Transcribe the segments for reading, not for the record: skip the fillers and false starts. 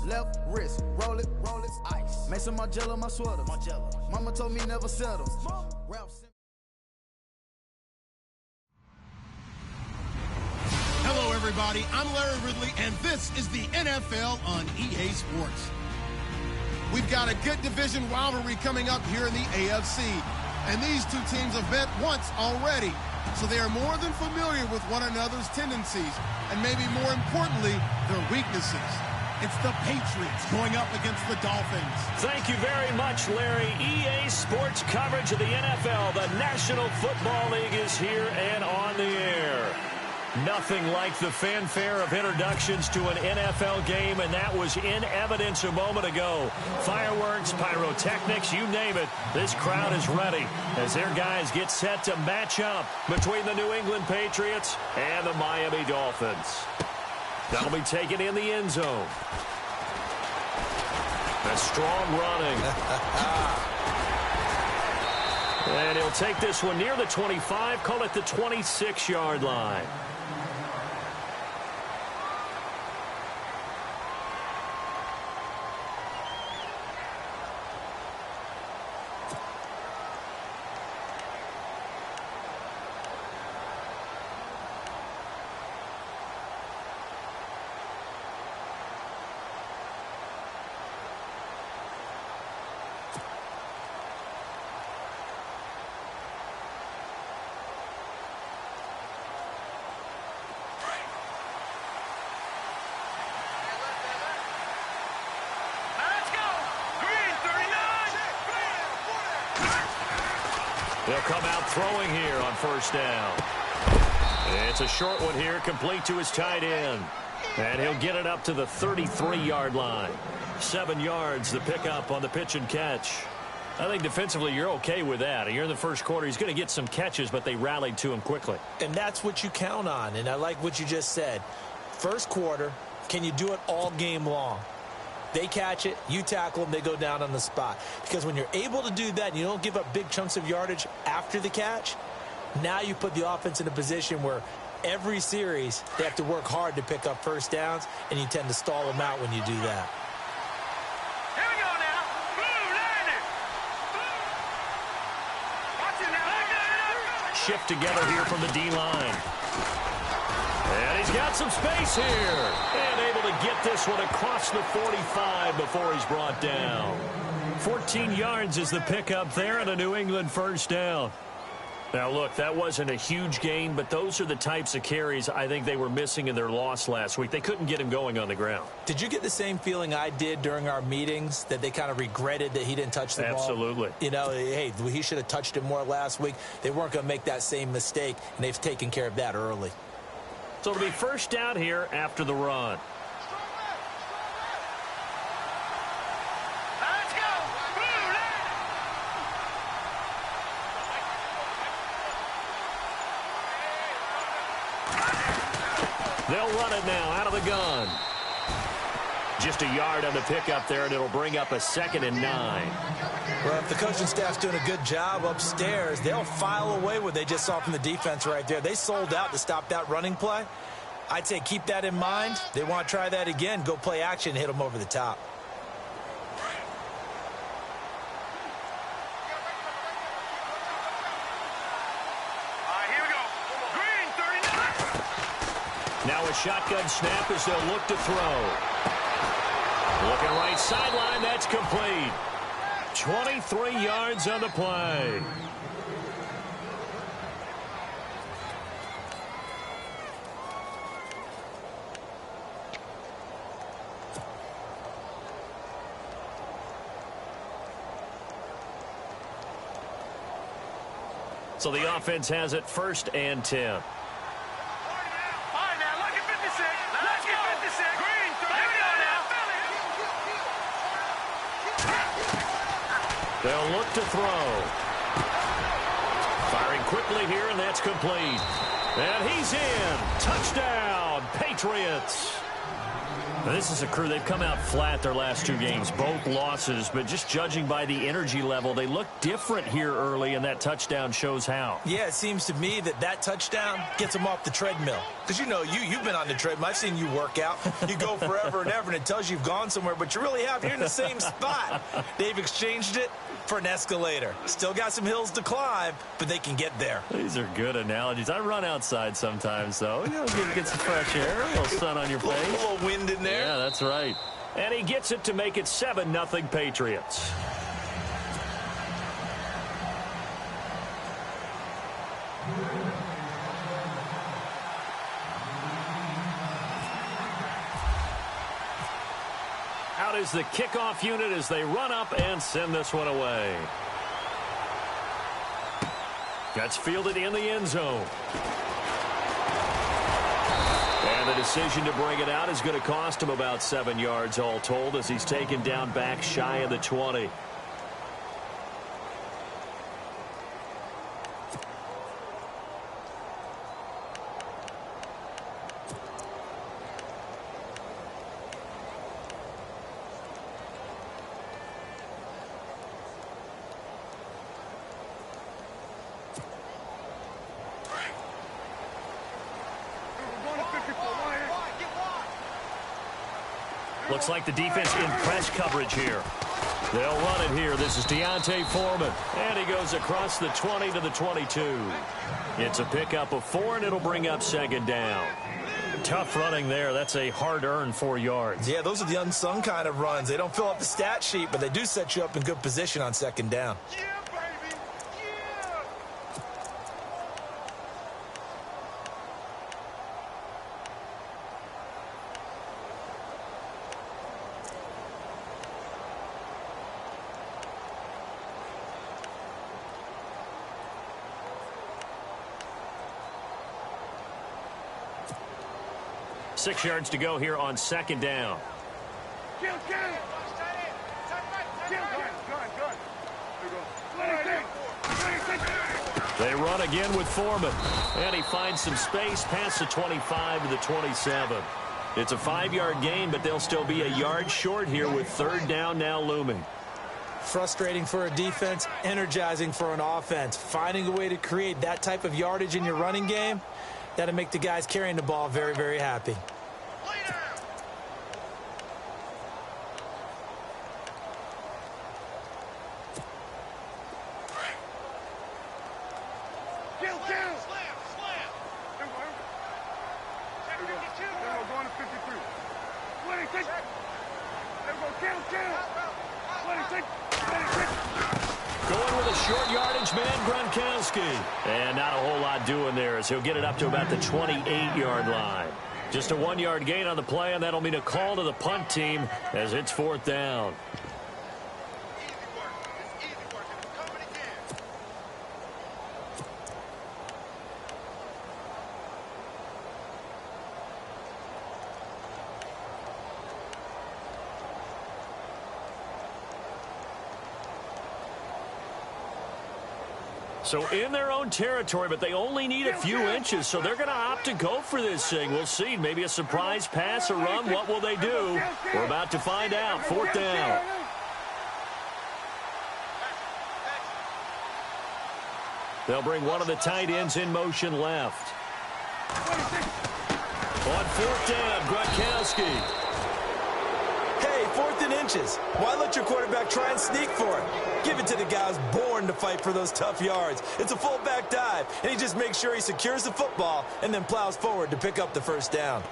Left wrist, roll it, ice. Make some Margiela, my sweater. Mama told me never settle. Hello, everybody. I'm Larry Ridley, and this is the NFL on EA Sports. We've got a good division rivalry coming up here in the AFC, and these two teams have met once already, so they are more than familiar with one another's tendencies, and maybe more importantly, their weaknesses. It's the Patriots going up against the Dolphins. Thank you very much, Larry. EA Sports coverage of the NFL. The National Football League is here and on the air. Nothing like the fanfare of introductions to an NFL game, and that was in evidence a moment ago. Fireworks, pyrotechnics, you name it. This crowd is ready as their guys get set to match up between the New England Patriots and the Miami Dolphins. That'll be taken in the end zone. A strong running. And he'll take this one near the 25, call it the 26-yard line. They'll come out throwing here on first down. It's a short one here, complete to his tight end. And he'll get it up to the 33-yard line. 7 yards the pickup on the pitch and catch. I think defensively you're okay with that. You're in the first quarter. He's going to get some catches, but they rallied to him quickly. And that's what you count on. And I like what you just said. First quarter, can you do it all game long? They catch it, you tackle them, they go down on the spot. Because when you're able to do that and you don't give up big chunks of yardage after the catch, now you put the offense in a position where every series they have to work hard to pick up first downs, and you tend to stall them out when you do that. Here we go now. Blue, line it. Watch it now. Shift together here from the D-line. And he's got some space here. And able to get this one across the 45 before he's brought down. 14 yards is the pickup there and a New England first down. Now, look, that wasn't a huge gain, but those are the types of carries I think they were missing in their loss last week. They couldn't get him going on the ground. Did you get the same feeling I did during our meetings, that they kind of regretted that he didn't touch the ball? Absolutely. You know, hey, he should have touched it more last week. They weren't going to make that same mistake, and they've taken care of that early. So it'll be first down here after the run. Let's go. Blue, They'll run it now out of the gun. Just a yard on the pickup there, and it'll bring up a 2nd and 9. Well, if the coaching staff's doing a good job upstairs, they'll file away what they just saw from the defense right there. They sold out to stop that running play. I'd say keep that in mind. They want to try that again. Go play action, hit them over the top. Here we go. Green, 39. Now a shotgun snap as they'll look to throw. Looking right sideline, that's complete. 23 yards on the play. So the offense has it 1st and 10. They'll look to throw. Firing quickly here, and that's complete. And he's in. Touchdown, Patriots. This is a crew, they've come out flat their last 2 games, both losses, but just judging by the energy level, they look different here early, and that touchdown shows how. Yeah, it seems to me that touchdown gets them off the treadmill. Because, you know, you've been on the treadmill. I've seen you work out. You go forever and ever, and it tells you you've gone somewhere, but you really have. You're in the same spot. They've exchanged it for an escalator. Still got some hills to climb, but they can get there. These are good analogies. I run outside sometimes, though. You know, get some fresh air, a little sun on your face. A little wind in there. Yeah, that's right. And he gets it to make it 7-0 Patriots. Out is the kickoff unit as they run up and send this one away. Gets fielded in the end zone. And the decision to bring it out is going to cost him about 7 yards all told as he's taken down back shy of the 20. Looks like the defense in press coverage here. They'll run it here. This is Deontay Foreman. And he goes across the 20 to the 22. It's a pickup of 4, and it'll bring up 2nd down. Tough running there. That's a hard-earned 4 yards. Yeah, those are the unsung kind of runs. They don't fill up the stat sheet, but they do set you up in good position on 2nd down. Yeah, baby. Yeah. Six yards to go here on 2nd down. Kill. They run again with Foreman. And he finds some space past the 25 to the 27. It's a 5-yard gain, but they'll still be a yard short here with 3rd down now looming. Frustrating for a defense, energizing for an offense. Finding a way to create that type of yardage in your running game, that'll make the guys carrying the ball very, very happy. Going with a short yardage man, Gronkowski. And not a whole lot doing there as he'll get it up to about the 28-yard line. Just a 1-yard gain on the play, and that'll mean a call to the punt team as it's 4th down. So in their own territory, but they only need a few inches, so they're going to opt to go for this thing. We'll see. Maybe a surprise pass or run. What will they do? We're about to find out. 4th down. They'll bring one of the tight ends in motion left. On 4th down, Gronkowski. Hey, 4th and inches. Why let your quarterback try and sneak for it? Give it to the guy who's born to fight for those tough yards. It's a fullback dive, and he just makes sure he secures the football and then plows forward to pick up the 1st down.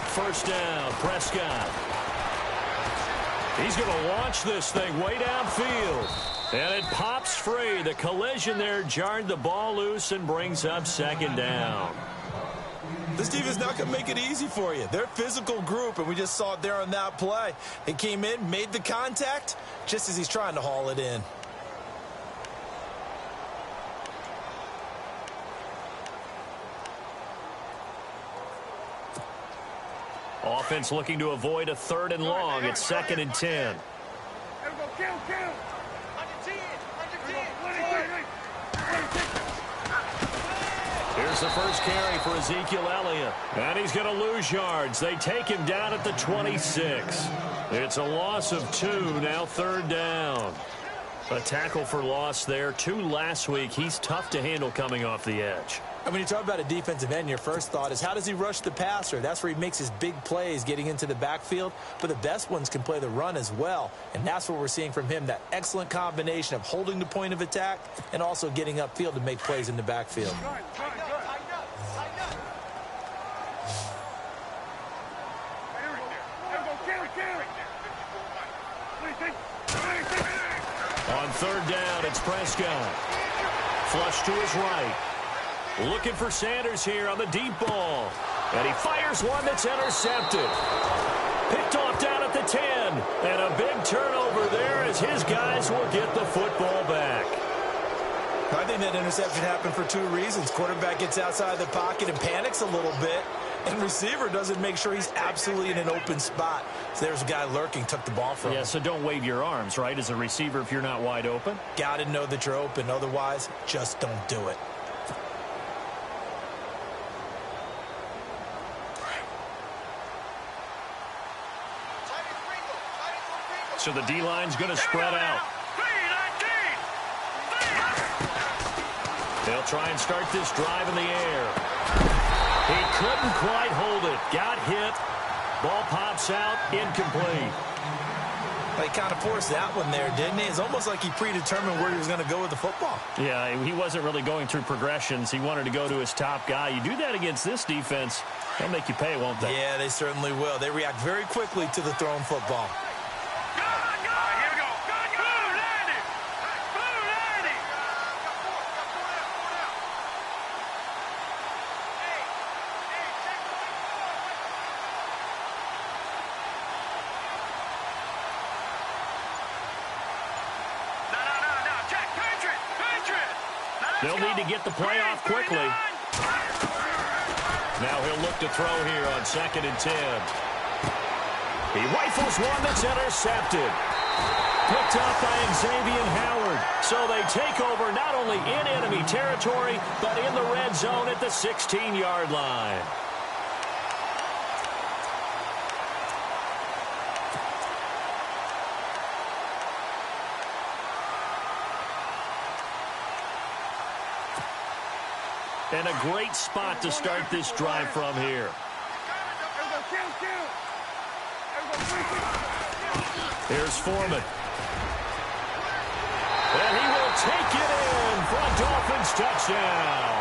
First down, Prescott. He's going to launch this thing way downfield. And it pops free. The collision there jarred the ball loose and brings up 2nd down. This defense not going to make it easy for you. They're a physical group, and we just saw it there on that play. They came in, made the contact, just as he's trying to haul it in. Offense looking to avoid a 3rd and long. It's 2nd and 10. Here's the first carry for Ezekiel Elliott. And he's going to lose yards. They take him down at the 26. It's a loss of 2, now 3rd down. A tackle for loss there. 2 last week. He's tough to handle coming off the edge. And when you talk about a defensive end, your first thought is how does he rush the passer? That's where he makes his big plays getting into the backfield. But the best ones can play the run as well. And that's what we're seeing from him, that excellent combination of holding the point of attack and also getting upfield to make plays in the backfield. On 3rd down, it's Prescott. Flush to his right. Looking for Sanders here on the deep ball. And he fires one that's intercepted. Picked off down at the 10. And a big turnover there as his guys will get the football back. I think that interception happened for 2 reasons. Quarterback gets outside the pocket and panics a little bit. And receiver doesn't make sure he's absolutely in an open spot. So there's a guy lurking, took the ball from him. Yeah, so don't wave your arms, right, as a receiver if you're not wide open. Got to know that you're open. Otherwise, just don't do it. So the D-line's going to spread out. They'll try and start this drive in the air. He couldn't quite hold it. Got hit. Ball pops out. Incomplete. He kind of forced that one there, didn't he? It's almost like he predetermined where he was going to go with the football. Yeah, he wasn't really going through progressions. He wanted to go to his top guy. You do that against this defense, they'll make you pay, won't they? Yeah, they certainly will. They react very quickly to the thrown football. They'll need to get the play off quickly. Now he'll look to throw here on 2nd and 10. He rifles one that's intercepted. Picked up by Xavier Howard. So they take over not only in enemy territory, but in the red zone at the 16-yard line. And a great spot to start this drive from here. Here's Foreman. And he will take it in for a Dolphins touchdown.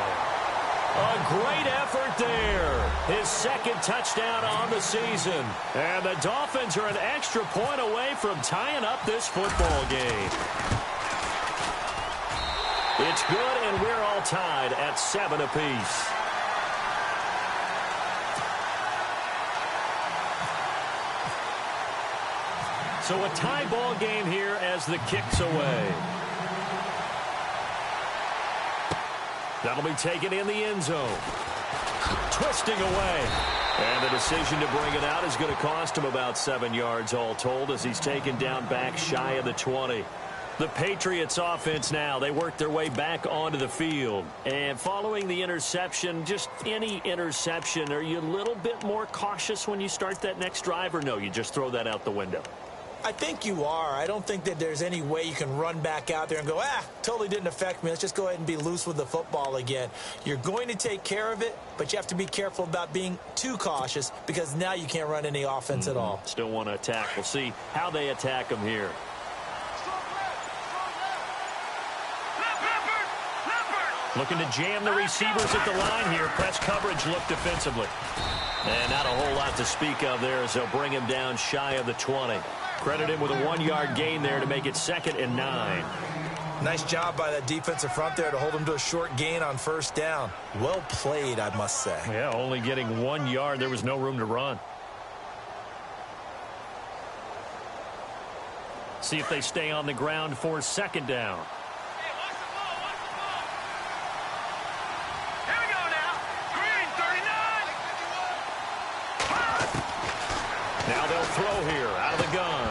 A great effort there. His 2nd touchdown on the season. And the Dolphins are an extra point away from tying up this football game. It's good, and we're all tied at 7 apiece. So a tie ball game here as the kick's away. That'll be taken in the end zone. Twisting away. And the decision to bring it out is going to cost him about 7 yards all told as he's taken down back shy of the 20. The Patriots offense now, they work their way back onto the field. And following the interception, just any interception, are you a little bit more cautious when you start that next drive, or no, you just throw that out the window? I think you are. I don't think that there's any way you can run back out there and go, totally didn't affect me. Let's just go ahead and be loose with the football again. You're going to take care of it, but you have to be careful about being too cautious because now you can't run any offense at all. Still want to attack. We'll see how they attack them here. Looking to jam the receivers at the line here. Press coverage look defensively. And not a whole lot to speak of there as they'll bring him down shy of the 20. Credit him with a 1-yard gain there to make it 2nd and 9. Nice job by that defensive front there to hold him to a short gain on 1st down. Well played, I must say. Yeah, only getting 1 yard. There was no room to run. See if they stay on the ground for 2nd down. throw here out of the gun.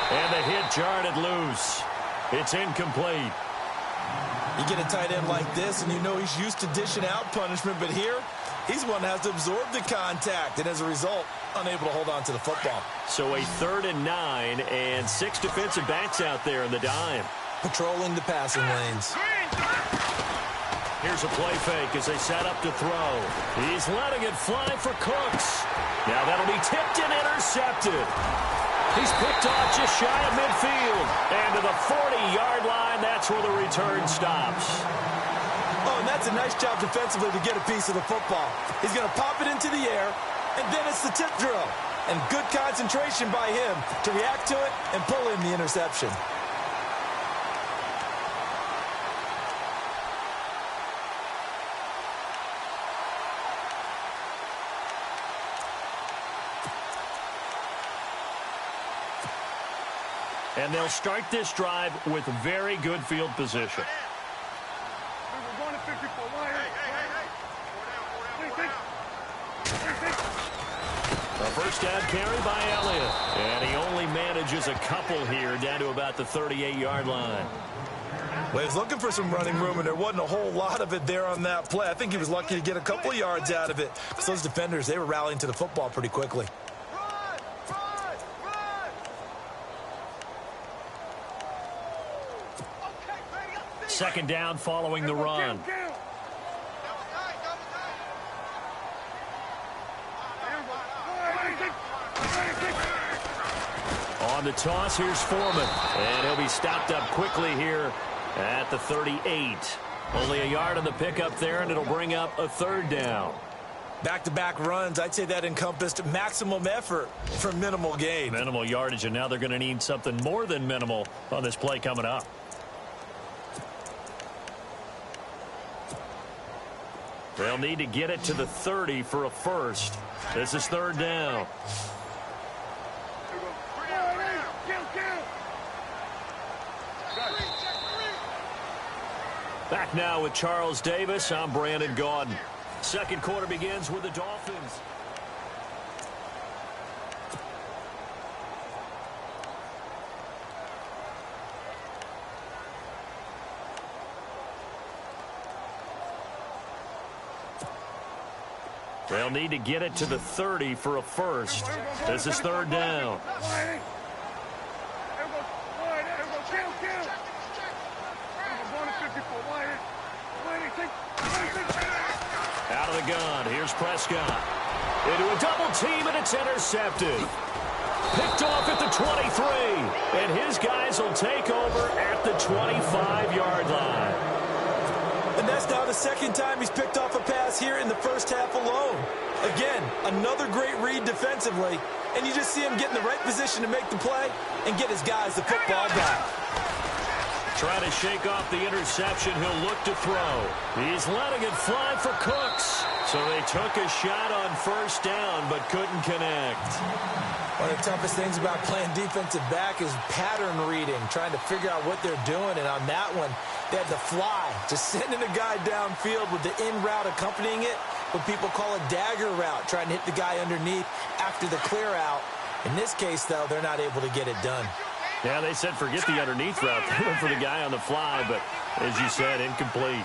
And the hit jarred it loose. It's incomplete. You get a tight end like this, and you know he's used to dishing out punishment, but here, he's one that has to absorb the contact, and as a result, unable to hold on to the football. So a 3rd and 9, and 6 defensive backs out there in the dime. Patrolling the passing lanes. Here's a play fake as they set up to throw. He's letting it fly for Cooks. Now that'll be tipped and intercepted. He's picked off just shy of midfield. And to the 40-yard line, that's where the return stops. Oh, and that's a nice job defensively to get a piece of the football. He's going to pop it into the air, and then it's the tip drill. And good concentration by him to react to it and pull in the interception. And they'll start this drive with very good field position. A first down carry by Elliott. And he only manages a couple here down to about the 38-yard line. Well, he's looking for some running room, and there wasn't a whole lot of it there on that play. I think he was lucky to get a couple of yards out of it. Because those defenders, they were rallying to the football pretty quickly. Second down following the run. On the toss, here's Foreman. And he'll be stopped up quickly here at the 38. Only a yard on the pickup there, and it'll bring up a 3rd down. Back-to-back runs, I'd say that encompassed maximum effort for minimal gain. Minimal yardage, and now they're going to need something more than minimal on this play coming up. They'll need to get it to the 30 for a first. This is 3rd down. Back now with Charles Davis. I'm Brandon Gaudin. Second quarter begins with the Dolphins. They'll need to get it to the 30 for a first. This is 3rd down. Out of the gun. Here's Prescott. Into a double team, and it's intercepted. Picked off at the 23. And his guys will take over at the 25-yard line. And that's now the second time he's picked off a pass here in the first half alone. Again, another great read defensively, and you just see him get in the right position to make the play and get his guys the football back. Trying to shake off the interception, he'll look to throw. He's letting it fly for Cooks. So they took a shot on first down, but couldn't connect. One of the toughest things about playing defensive back is pattern reading, trying to figure out what they're doing. And on that one, they had the fly, just sending a guy downfield with the in route accompanying it, what people call a dagger route, trying to hit the guy underneath after the clear out. In this case, though, they're not able to get it done. Yeah, they said forget the underneath route. They went for the guy on the fly, but as you said, incomplete.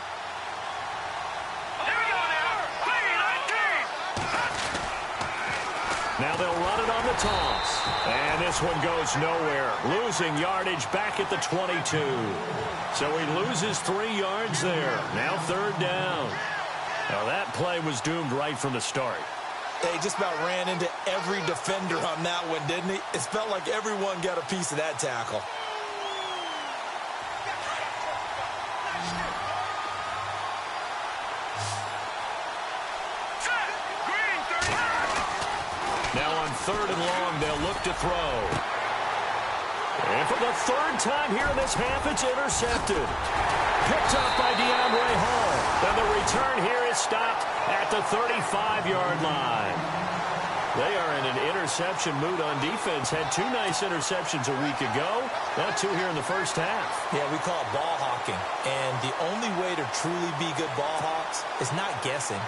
Now they'll run it on the toss. And this one goes nowhere. Losing yardage back at the 22. So he loses 3 yards there. Now 3rd down. Now that play was doomed right from the start. He just about ran into every defender on that one, didn't he? It felt like everyone got a piece of that tackle. Now on 3rd and long, they'll look to throw. And for the 3rd time here in this half, it's intercepted. Picked up by DeAndre Hall. And the return here is stopped at the 35-yard line. They are in an interception mood on defense. Had 2 nice interceptions a week ago. Now 2 here in the first half. Yeah, we call it ball hawking. And the only way to truly be good ball hawks is not guessing.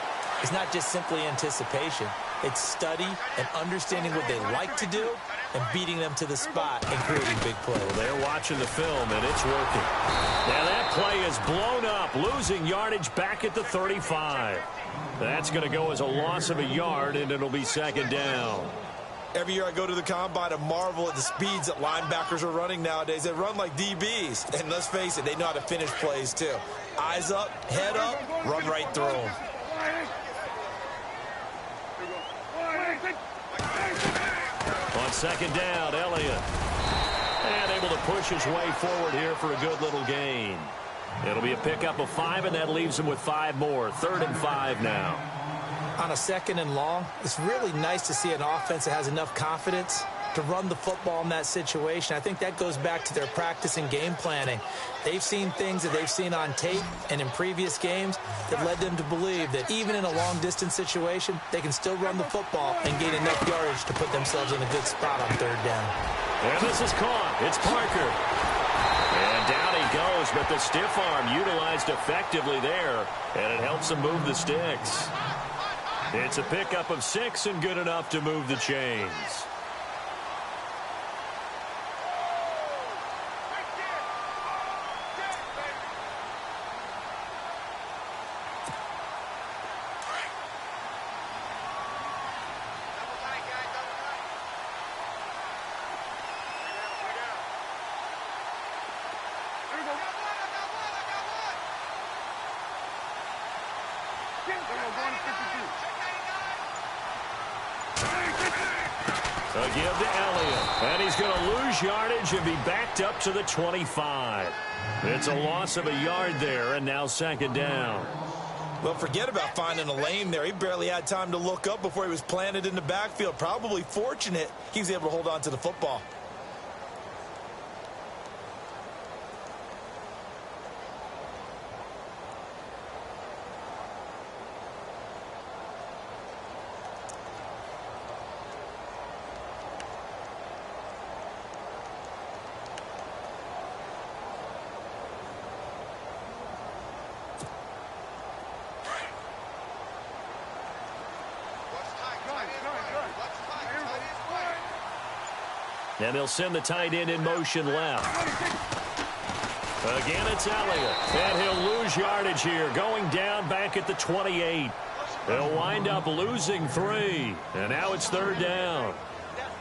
is not just simply anticipation. It's study and understanding what they like to do and beating them to the spot and creating big plays. Well, they're watching the film, and it's working. Now that play is blown up, losing yardage back at the 35. That's going to go as a loss of a yard, and it'll be second down. Every year I go to the combine and marvel at the speeds that linebackers are running nowadays. They run like DBs. And let's face it, they know how to finish plays too. Eyes up, head up, run right through them. On second down, Elliott. And able to push his way forward here for a good little gain. It'll be a pickup of 5, and that leaves him with 5 more. 3rd and 5 now. On a 2nd and long, it's really nice to see an offense that has enough confidence to run the football in that situation. I think that goes back to their practice and game planning. They've seen things that they've seen on tape and in previous games that led them to believe that even in a long-distance situation, they can still run the football and gain enough yardage to put themselves in a good spot on 3rd down. And this is caught. It's Parker. And down he goes, but the stiff arm utilized effectively there, and it helps him move the sticks. It's a pickup of 6 and good enough to move the chains. So give to Elliott, and he's going to lose yardage and be backed up to the 25. It's a loss of a yard there, and now second down. Well, forget about finding a lane there. He barely had time to look up before he was planted in the backfield. Probably fortunate he was able to hold on to the football. And they'll send the tight end in motion left. Again, it's Elliott. And he'll lose yardage here, going down back at the 28. They'll wind up losing 3. And now it's 3rd down.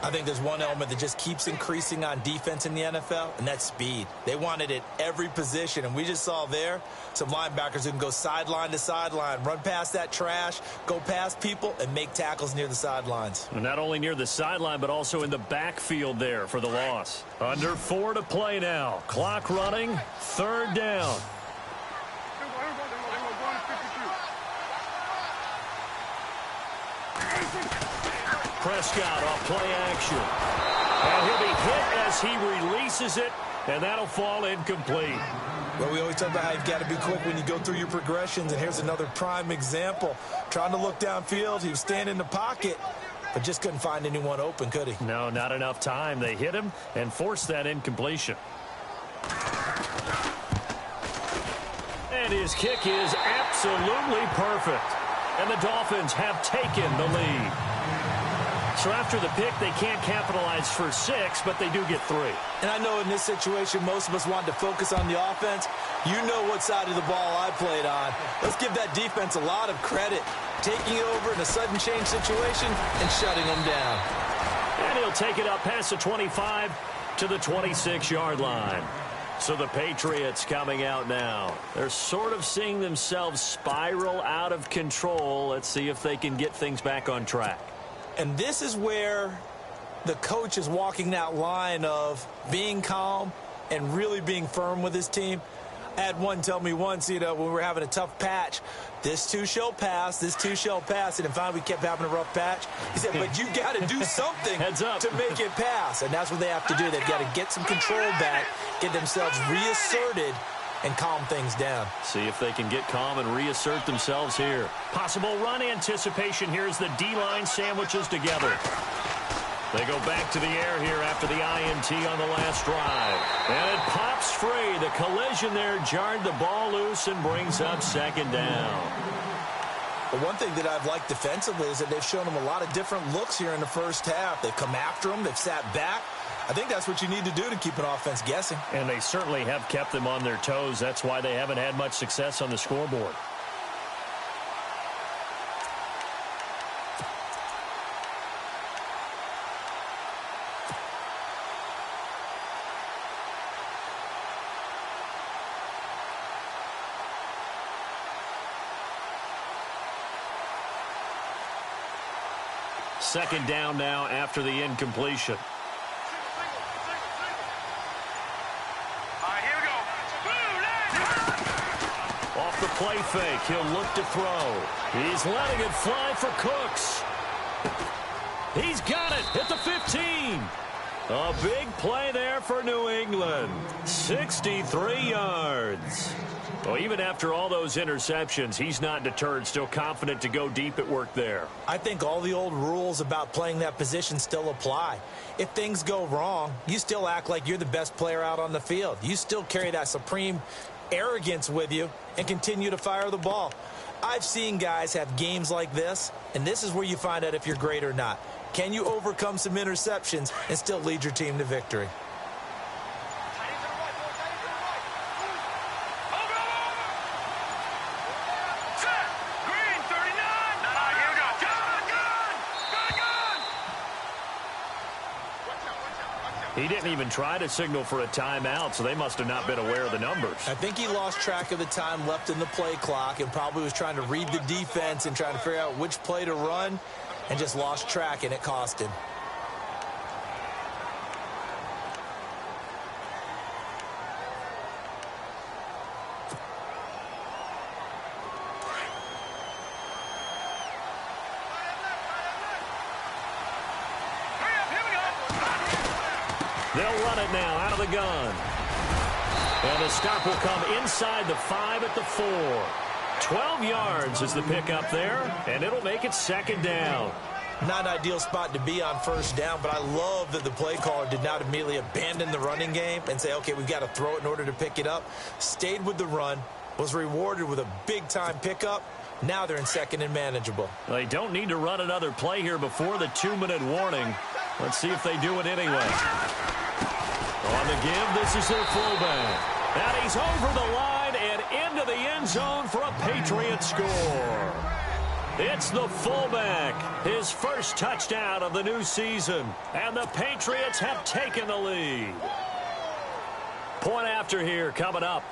I think there's one element that just keeps increasing on defense in the NFL, and that's speed. They want it at every position, and we just saw there some linebackers who can go sideline to sideline, run past that trash, go past people, and make tackles near the sidelines. And not only near the sideline, but also in the backfield there for the loss. Under 4 to play now. Clock running, 3rd down. Prescott off play action. And he'll be hit as he releases it, and that'll fall incomplete. Well, we always talk about how you've got to be quick when you go through your progressions, and here's another prime example. Trying to look downfield, he was standing in the pocket, but just couldn't find anyone open, could he? No, not enough time. They hit him and forced that incompletion. And his kick is absolutely perfect. And the Dolphins have taken the lead. So after the pick, they can't capitalize for 6, but they do get 3. And I know in this situation, most of us want to focus on the offense. You know what side of the ball I played on. Let's give that defense a lot of credit. Taking it over in a sudden change situation and shutting them down. And he'll take it up past the 25 to the 26-yard line. So the Patriots coming out now. They're sort of seeing themselves spiral out of control. Let's see if they can get things back on track. And this is where the coach is walking that line of being calm and really being firm with his team. I had one tell me once, when we were having a tough patch, this too shall pass, this too shall pass. And finally we kept having a rough patch. He said, but you got to do something to make it pass. And that's what they have to do. They've got to get some control back, get themselves reasserted, and calm things down. See if they can get calm and reassert themselves here. Possible run anticipation here as the D-line sandwiches together. They go back to the air here after the INT on the last drive. And it pops free. The collision there jarred the ball loose and brings up second down. But one thing that I've liked defensively is that they've shown them a lot of different looks here in the first half. They've come after them. They've sat back. I think that's what you need to do to keep an offense guessing. And they certainly have kept them on their toes. That's why they haven't had much success on the scoreboard. Second down now after the incompletion. Off the play fake, he'll look to throw. He's letting it fly for Cooks. He's got it at the 15. A big play there for New England. 63 yards. Well, even after all those interceptions, he's not deterred, still confident to go deep at work there. I think all the old rules about playing that position still apply. If things go wrong, you still act like you're the best player out on the field. You still carry that supreme arrogance with you and continue to fire the ball. I've seen guys have games like this, and this is where you find out if you're great or not. Can you overcome some interceptions and still lead your team to victory? He didn't even try to signal for a timeout, so they must have not been aware of the numbers. I think he lost track of the time left in the play clock and probably was trying to read the defense and trying to figure out which play to run and just lost track, and it cost him. They'll run it now out of the gun. And the stop will come inside the 5 at the 4. 12 yards is the pickup there, and it'll make it second down. Not an ideal spot to be on first down, but I love that the play caller did not immediately abandon the running game and say, okay, we've got to throw it in order to pick it up. Stayed with the run, was rewarded with a big-time pickup. Now they're in second and manageable. They don't need to run another play here before the 2-minute warning. Let's see if they do it anyway. On the give, this is their fullback. And he's over the line and into the end zone for a Patriot score. It's the fullback, his first touchdown of the new season. And the Patriots have taken the lead. Point after here coming up.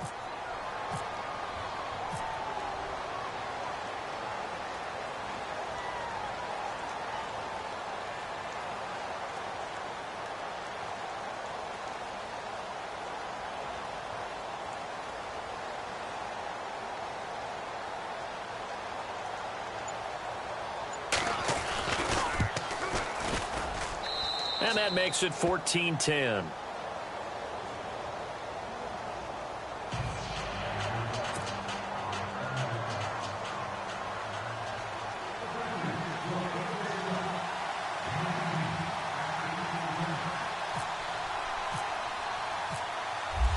And that makes it 14-10.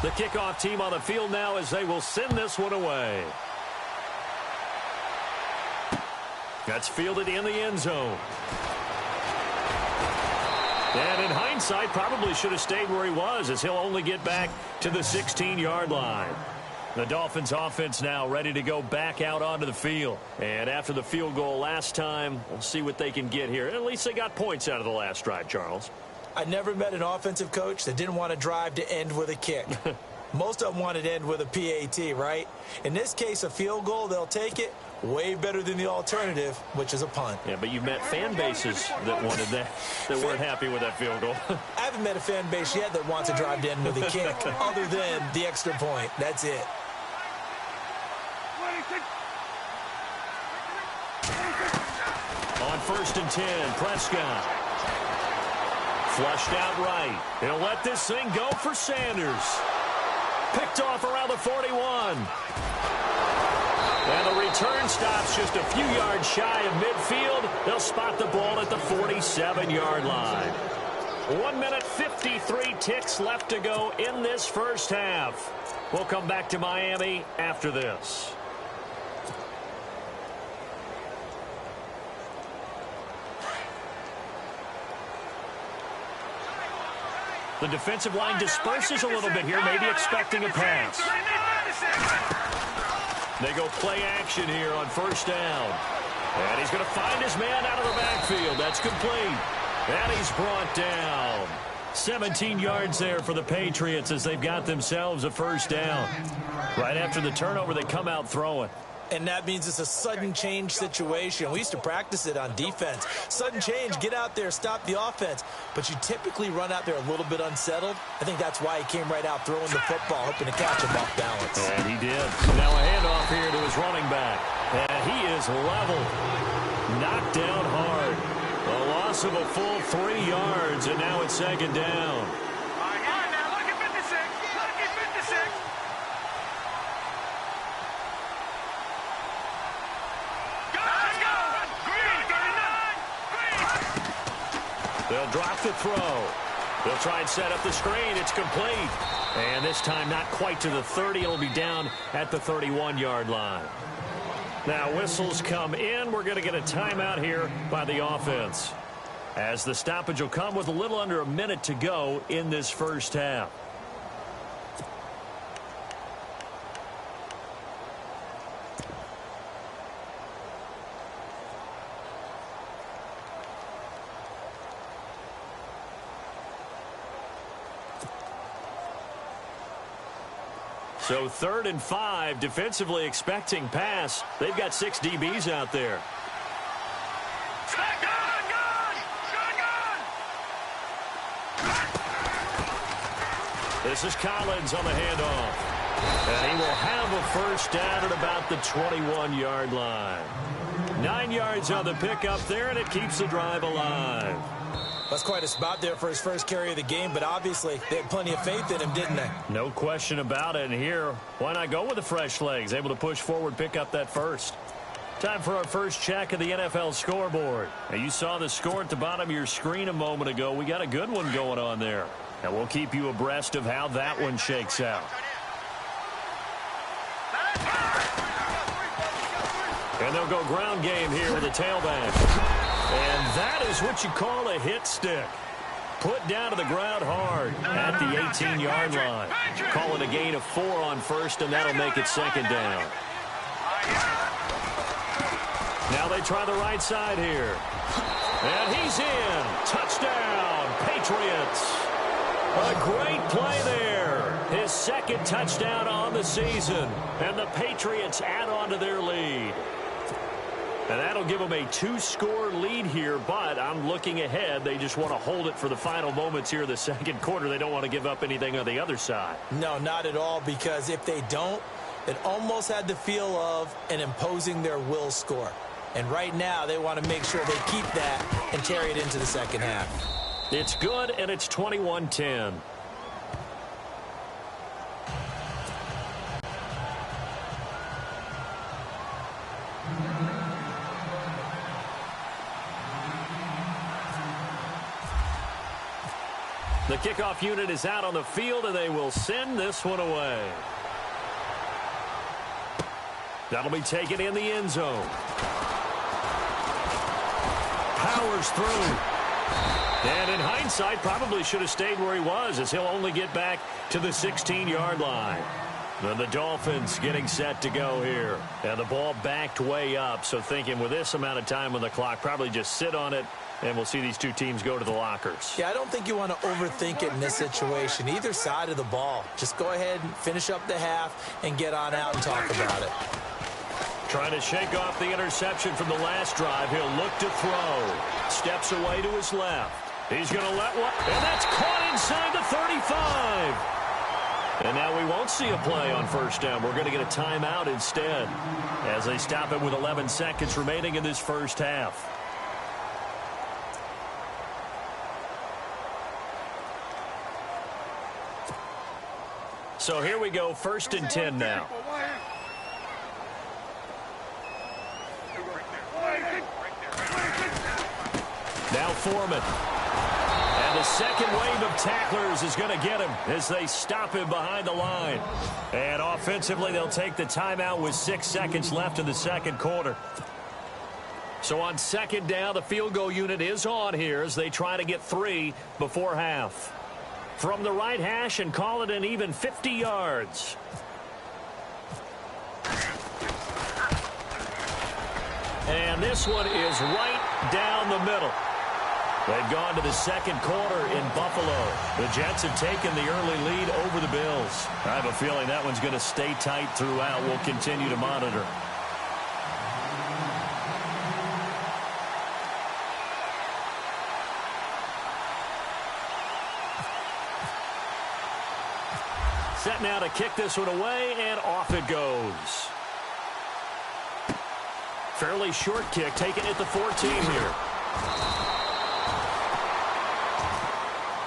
The kickoff team on the field now as they will send this one away. That's fielded in the end zone. And in hindsight, probably should have stayed where he was, as he'll only get back to the 16-yard line. The Dolphins offense now ready to go back out onto the field. And after the field goal last time, we'll see what they can get here. At least they got points out of the last drive, Charles. I never met an offensive coach that didn't want to drive to end with a kick. Most of them wanted to end with a PAT, right? In this case, a field goal, they'll take it. Way better than the alternative, which is a punt. Yeah, but you've met fan bases that wanted that weren't happy with that field goal. I haven't met a fan base yet that wants to drive to end with a kick, other than the extra point. That's it. On 1st and 10, Prescott. Flushed out right. He'll let this thing go for Sanders. Picked off around the 41. And the return stops just a few yards shy of midfield. They'll spot the ball at the 47-yard line. 1 minute, 53 ticks left to go in this first half. We'll come back to Miami after this. The defensive line disperses a little bit here, maybe expecting a pass. They go play action here on first down. And he's going to find his man out of the backfield. That's complete. And he's brought down. 17 yards there for the Patriots as they've got themselves a first down. Right after the turnover, they come out throwing. And that means it's a sudden change situation. We used to practice it on defense. Sudden change, get out there, stop the offense. But you typically run out there a little bit unsettled. I think that's why he came right out throwing the football, hoping to catch him off balance. And he did. Now a handoff here to his running back. And he is level. Knocked down hard. A loss of a full 3 yards, and now it's second down. They'll drop the throw. They'll try and set up the screen. It's complete. And this time not quite to the 30. It'll be down at the 31-yard line. Now whistles come in. We're going to get a timeout here by the offense, as the stoppage will come with a little under a minute to go in this first half. So 3rd and 5, defensively expecting pass. They've got 6 DBs out there. This is Collins on the handoff. And he will have a first down at about the 21-yard line. 9 yards on the pickup there, and it keeps the drive alive. That's quite a spot there for his first carry of the game, but obviously they had plenty of faith in him, didn't they? No question about it. And here, why not go with the fresh legs? Able to push forward, pick up that first. Time for our first check of the NFL scoreboard. Now, you saw the score at the bottom of your screen a moment ago. We got a good one going on there. And we'll keep you abreast of how that one shakes out. And they'll go ground game here with a tailback. And that is what you call a hit stick. Put down to the ground hard at the 18-yard line. Call it a gain of 4 on first, and that'll make it second down. Now they try the right side here. And he's in. Touchdown, Patriots. A great play there. His second touchdown on the season. And the Patriots add on to their lead. And that'll give them a 2-score lead here, but I'm looking ahead. They just want to hold it for the final moments here in the second quarter. They don't want to give up anything on the other side. No, not at all, because if they don't, it almost had the feel of an imposing their will score. And right now, they want to make sure they keep that and carry it into the second half. It's good, and it's 21-10. The kickoff unit is out on the field, and they will send this one away. That'll be taken in the end zone. Powers through. And in hindsight, probably should have stayed where he was, as he'll only get back to the 16-yard line. Then the Dolphins getting set to go here. And the ball backed way up, so thinking with this amount of time on the clock, probably just sit on it, and we'll see these two teams go to the lockers. Yeah, I don't think you want to overthink it in this situation. Either side of the ball. Just go ahead and finish up the half and get on out and talk about it. Trying to shake off the interception from the last drive. He'll look to throw. Steps away to his left. He's going to let one. And that's caught inside the 35. And now we won't see a play on first down. We're going to get a timeout instead, as they stop it with 11 seconds remaining in this first half. So here we go, 1st and 10 now. Now Foreman. And the second wave of tacklers is going to get him as they stop him behind the line. And offensively, they'll take the timeout with 6 seconds left in the second quarter. So on second down, the field goal unit is on here as they try to get 3 before half. from the right hash and call it an even 50 yards. And this one is right down the middle. They've gone to the second quarter in Buffalo. The Jets have taken the early lead over the Bills. I have a feeling that one's going to stay tight throughout. We'll continue to monitor. Set now to kick this one away, and off it goes. Fairly short kick, taken at the 14 here.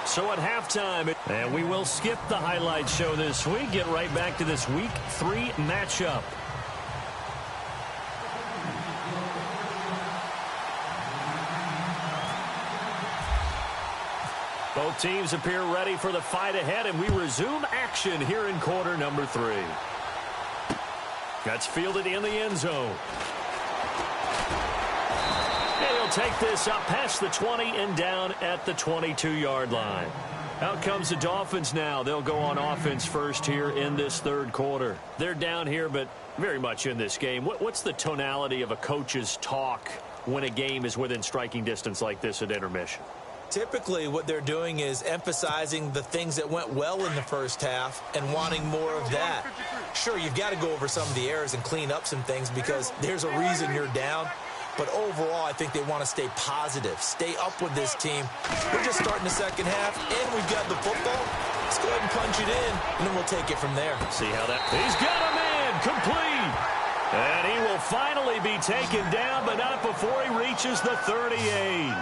So at halftime, and we will skip the highlight show this week, get right back to this Week 3 matchup. Both teams appear ready for the fight ahead, and we resume action here in quarter number 3. That's fielded in the end zone. And he'll take this up past the 20 and down at the 22-yard line. Out comes the Dolphins now. They'll go on offense first here in this third quarter. They're down here, but very much in this game. What's the tonality of a coach's talk when a game is within striking distance like this at intermission? Typically, what they're doing is emphasizing the things that went well in the first half and wanting more of that. Sure, you've got to go over some of the errors and clean up some things because there's a reason you're down. But overall, I think they want to stay positive, stay up with this team. We're just starting the second half, and we've got the football. Let's go ahead and punch it in, and then we'll take it from there. See how that... He's got a man, complete. And he will finally be taken down, but not before he reaches the 38.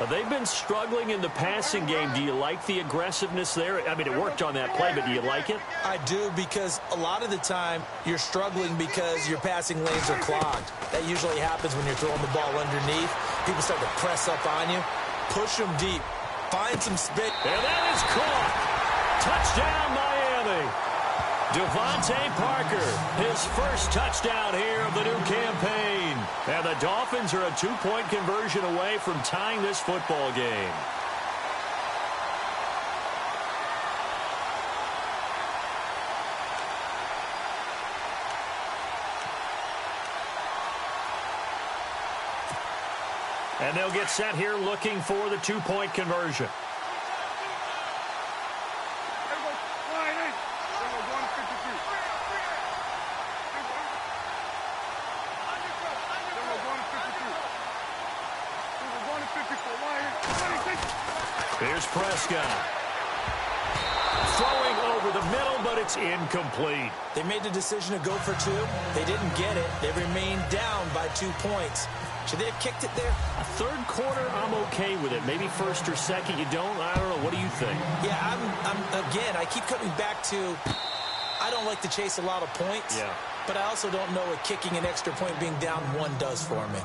They've been struggling in the passing game. Do you like the aggressiveness there? I mean, it worked on that play, but do you like it? I do, because a lot of the time you're struggling because your passing lanes are clogged. That usually happens when you're throwing the ball underneath. People start to press up on you. Push them deep. Find some spit. And that is caught. Touchdown, Miami. Devontae Parker, his first touchdown here of the new campaign. And the Dolphins are a 2-point conversion away from tying this football game. And they'll get set here looking for the 2-point conversion. Here's Prescott. Throwing over the middle, but it's incomplete. They made the decision to go for 2. They didn't get it. They remained down by 2 points. Should they have kicked it there? A third quarter, I'm okay with it. Maybe first or second, you don't? I don't know. What do you think? Yeah, again, I keep coming back to I don't like to chase a lot of points. Yeah. But I also don't know what kicking an extra point being down 1 does for me.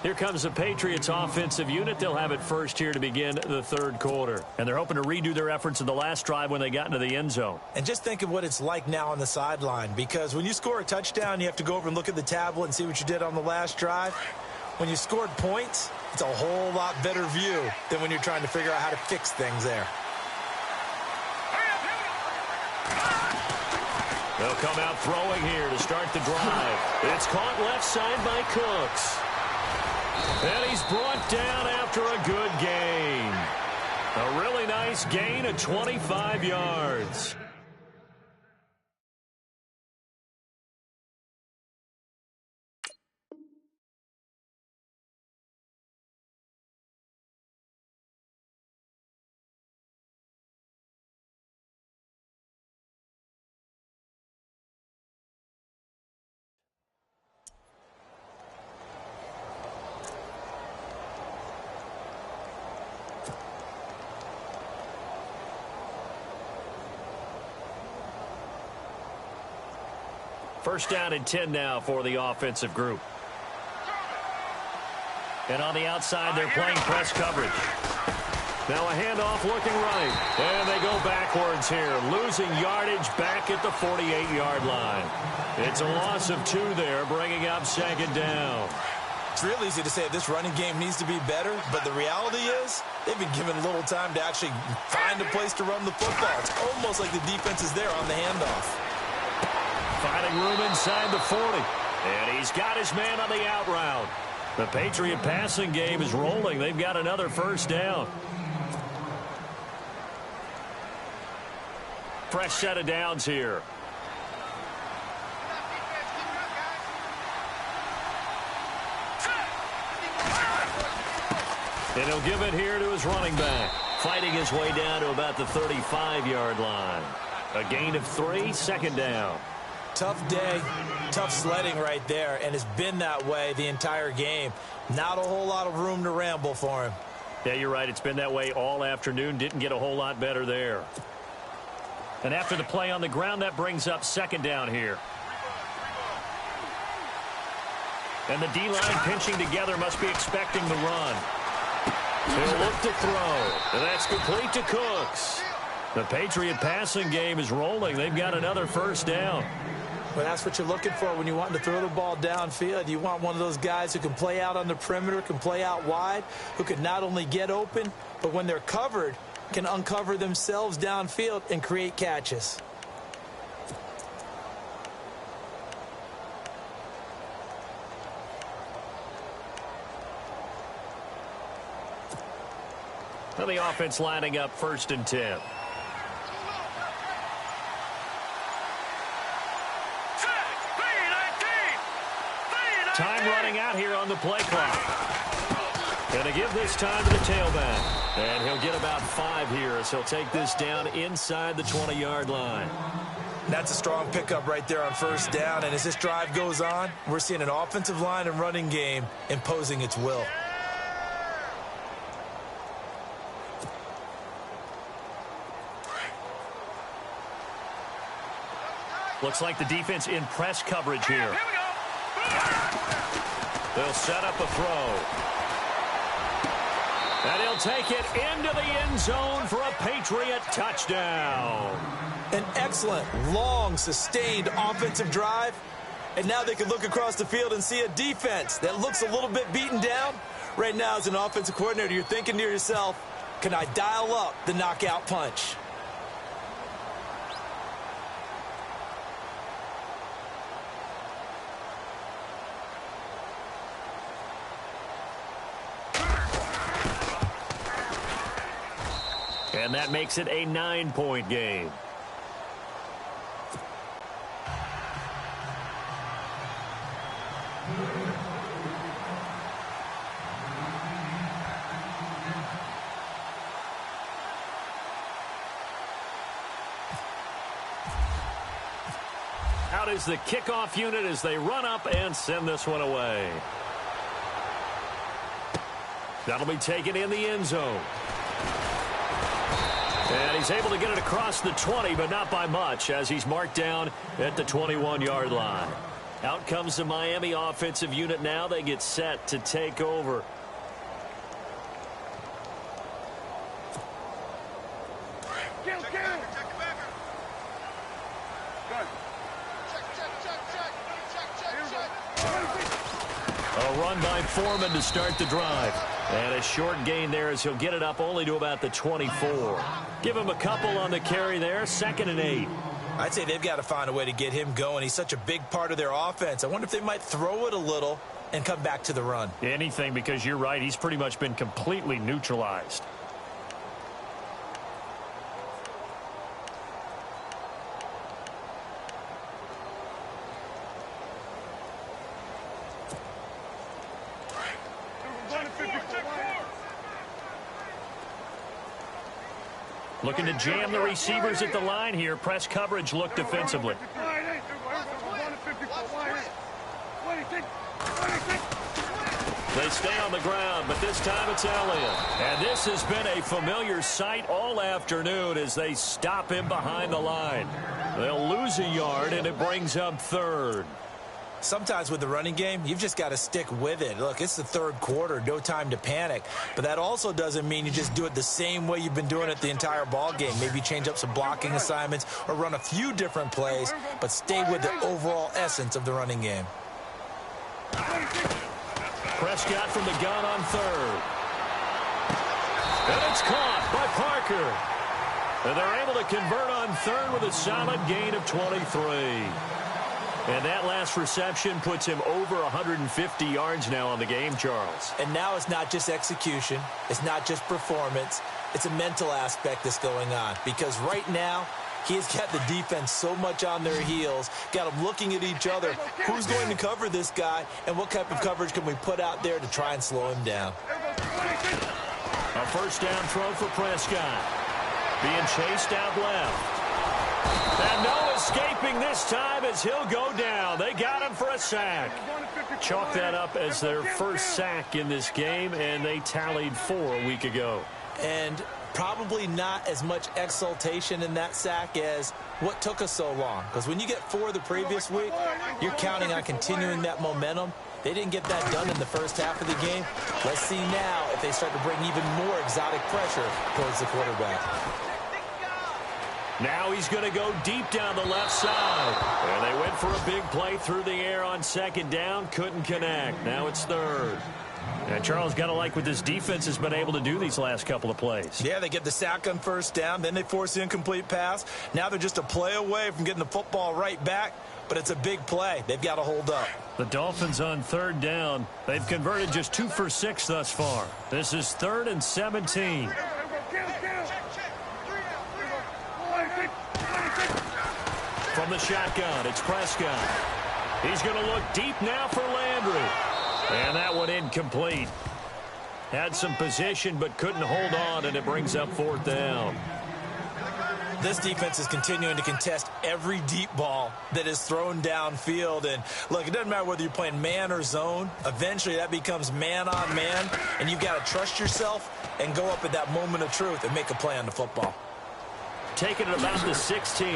Here comes the Patriots offensive unit. They'll have it first here to begin the third quarter. And they're hoping to redo their efforts in the last drive when they got into the end zone. And just think of what it's like now on the sideline. Because when you score a touchdown, you have to go over and look at the tablet and see what you did on the last drive. When you scored points, it's a whole lot better view than when you're trying to figure out how to fix things there. They'll come out throwing here to start the drive. It's caught left side by Cooks. And he's brought down after a good gain. A really nice gain of 25 yards. First down and 10 now for the offensive group. And on the outside, they're playing press coverage. Now a handoff looking right. And they go backwards here, losing yardage back at the 48-yard line. It's a loss of 2 there, bringing up second down. It's real easy to say this running game needs to be better, but the reality is they've been given little time to actually find a place to run the football. It's almost like the defense is there on the handoff. Finding room inside the 40. And he's got his man on the out route. The Patriot passing game is rolling. They've got another first down. Fresh set of downs here. And he'll give it here to his running back. Fighting his way down to about the 35-yard line. A gain of 3, second down. Tough day, tough sledding right there, and it's been that way the entire game. Not a whole lot of room to ramble for him. Yeah, you're right. It's been that way all afternoon. Didn't get a whole lot better there. And after the play on the ground, that brings up second down here. And the D-line pinching together, must be expecting the run. He'll look to throw. And that's complete to Cooks. The Patriot passing game is rolling. They've got another first down. Well, that's what you're looking for when you want to throw the ball downfield. You want one of those guys who can play out on the perimeter, can play out wide, who can not only get open, but when they're covered, can uncover themselves downfield and create catches. Well, the offense lining up 1st and 10. Time running out here on the play clock. Going to give this time to the tailback. And he'll get about 5 here as he'll take this down inside the 20-yard line. That's a strong pickup right there on first down. And as this drive goes on, we're seeing an offensive line and running game imposing its will. Looks like the defense in press coverage here. They'll set up a throw. And he'll take it into the end zone for a Patriot touchdown. An excellent, long, sustained offensive drive. And now they can look across the field and see a defense that looks a little bit beaten down. Right now, as an offensive coordinator, you're thinking to yourself, can I dial up the knockout punch? And that makes it a 9-point game. Out is the kickoff unit as they run up and send this one away. That'll be taken in the end zone. And he's able to get it across the 20, but not by much, as he's marked down at the 21-yard line. Out comes the Miami offensive unit now. They get set to take over. A run by Foreman to start the drive. And a short gain there as he'll get it up only to about the 24. Give him a couple on the carry there. 2nd and 8. I'd say they've got to find a way to get him going. He's such a big part of their offense. I wonder if they might throw it a little and come back to the run. Anything, because you're right. He's pretty much been completely neutralized. Looking to jam the receivers at the line here. Press coverage look defensively. They stay on the ground, but this time it's Elliott. And this has been a familiar sight all afternoon as they stop him behind the line. They'll lose a yard, and it brings up 3rd. Sometimes with the running game, you've just got to stick with it. Look, it's the 3rd quarter, no time to panic. But that also doesn't mean you just do it the same way you've been doing it the entire ball game. Maybe change up some blocking assignments or run a few different plays, but stay with the overall essence of the running game. Prescott from the gun on third. And it's caught by Parker. And they're able to convert on third with a solid gain of 23. And that last reception puts him over 150 yards now on the game, Charles. And now it's not just execution. It's not just performance. It's a mental aspect that's going on. Because right now, he's got the defense so much on their heels, got them looking at each other. Who's going to cover this guy, and what type of coverage can we put out there to try and slow him down? A first down throw for Prescott. Being chased out left. And no escaping this time as he'll go down. They got him for a sack. Chalk that up as their first sack in this game, and they tallied 4 a week ago. And probably not as much exultation in that sack as what took us so long. Because when you get 4 the previous week, you're counting on continuing that momentum. They didn't get that done in the first half of the game. Let's see now if they start to bring even more exotic pressure towards the quarterback. Now he's going to go deep down the left side. And they went for a big play through the air on second down. Couldn't connect. Now it's third. And Charles, got to like what this defense has been able to do these last couple of plays. Yeah, they get the sack on first down. Then they force the incomplete pass. Now they're just a play away from getting the football right back. But it's a big play. They've got to hold up. The Dolphins on third down. They've converted just 2 for 6 thus far. This is 3rd and 17. From the shotgun, it's Prescott. He's going to look deep now for Landry. And that one incomplete. Had some position but couldn't hold on, and it brings up 4th down. This defense is continuing to contest every deep ball that is thrown downfield. And, look, it doesn't matter whether you're playing man or zone. Eventually that becomes man on man, and you've got to trust yourself and go up at that moment of truth and make a play on the football. Taking it about the 16.